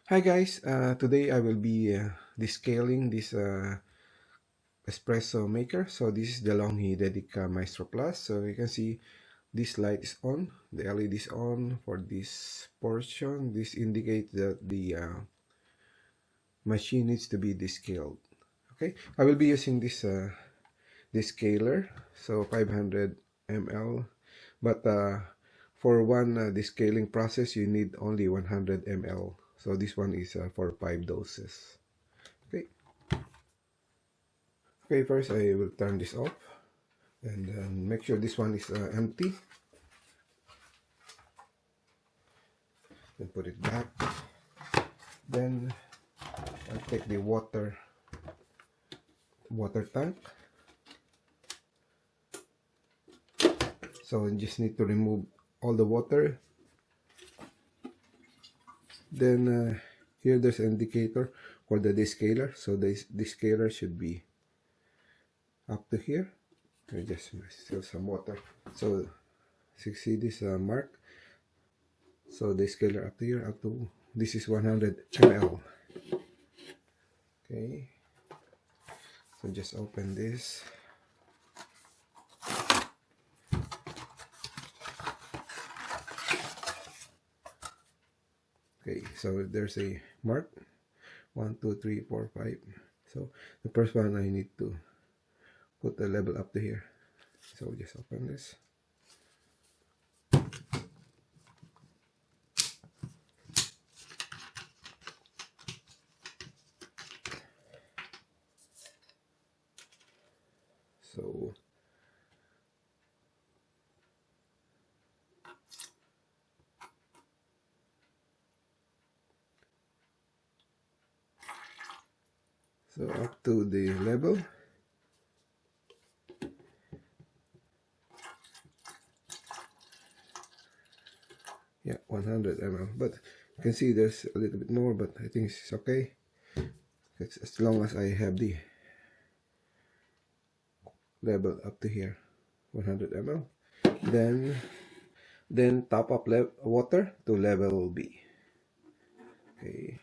Hi guys, today I will be descaling this espresso maker. So this is Delonghi Dedica Maestro Plus. So you can see this light is on, the LED is on for this portion. This indicates that the machine needs to be descaled. Okay, I will be using this descaler, so 500 ml, but for one descaling process you need only 100 ml. So this one is for 5 doses. Okay. Okay, first I will turn this off and make sure this one is empty. Then put it back. Then I'll take the water tank. So you just need to remove all the water. Then here there's an indicator for the descaler. So the descaler should be up to here. I just still some water. So you see this mark. So the scaler up to here, up to this is 100 ml. Okay. So just open this. Okay, so there's a mark. 1, 2, 3, 4, 5. So the first one I need to put the level up to here. So just open this. So up to the level. Yeah, 100 ml. But you can see there's a little bit more, but I think it's okay. It's as long as I have the level up to here, 100 ml. Then top up water to level B. Okay.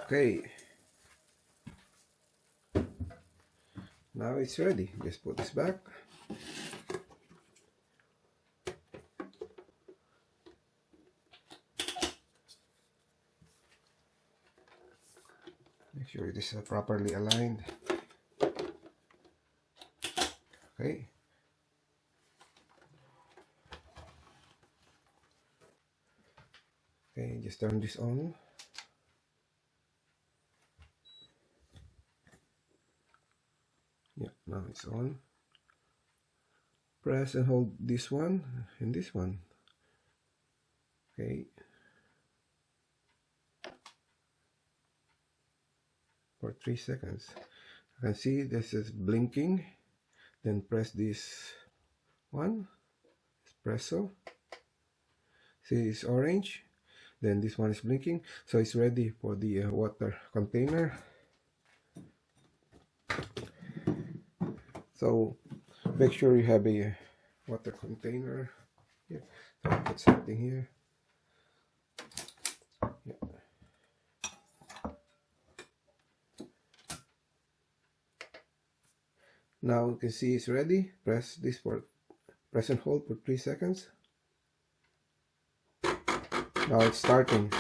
Okay. Now it's ready. Just put this back. Make sure it is properly aligned. Okay. Okay, just turn this on. Yeah, now it's on. Press and hold this one and this one. Okay. For 3 seconds. You can see this is blinking. Then press this one. Espresso. See, it's orange. Then this one is blinking. So it's ready for the water container. So make sure you have a water container. Yeah. So I'll put something here. Yeah. Now you can see it's ready. Press and hold for 3 seconds. Now it's starting.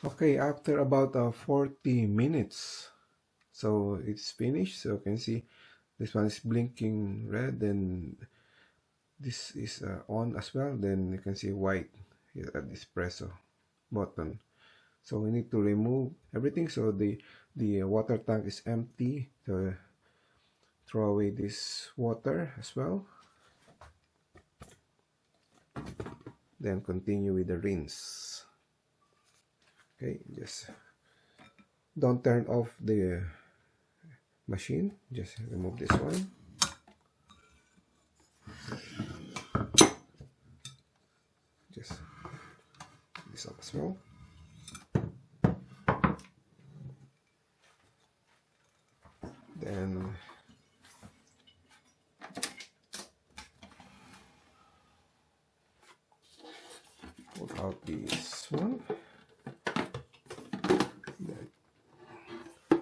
Okay, after about 40 minutes, so it's finished. So you can see this one is blinking red, and this is on as well. Then you can see white here at the espresso button. So we need to remove everything. So the water tank is empty. So throw away this water as well. Then continue with the rinse. Okay, just don't turn off the machine. Just remove this one. Just this up as well. Then pull out this one.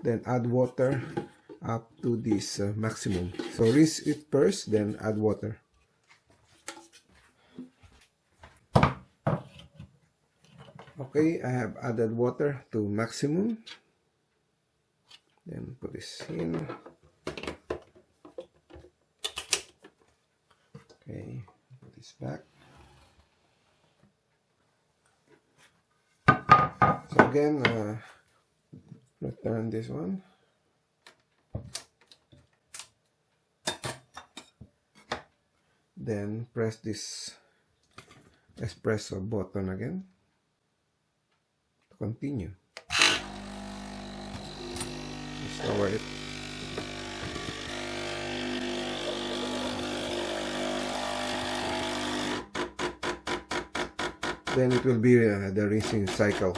Then add water up to this maximum. So rinse it first, then add water. Okay, I have added water to maximum. Then put this in. Okay, put this back. So again, return this one. Then press this espresso button again to continue. Just lower it. Then it will be the rinsing cycle.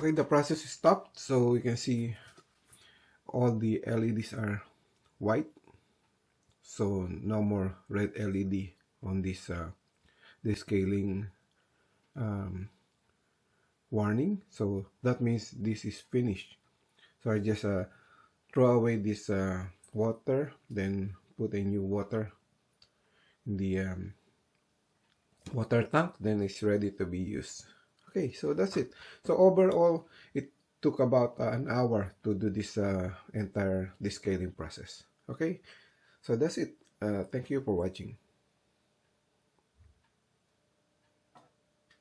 Okay, the process is stopped, so you can see all the LEDs are white, so no more red LED on this descaling warning. So that means this is finished. So I just throw away this water, then put a new water in the water tank, then it's ready to be used. Okay, so that's it. So overall, it took about an hour to do this entire descaling process. Okay, so that's it. Thank you for watching.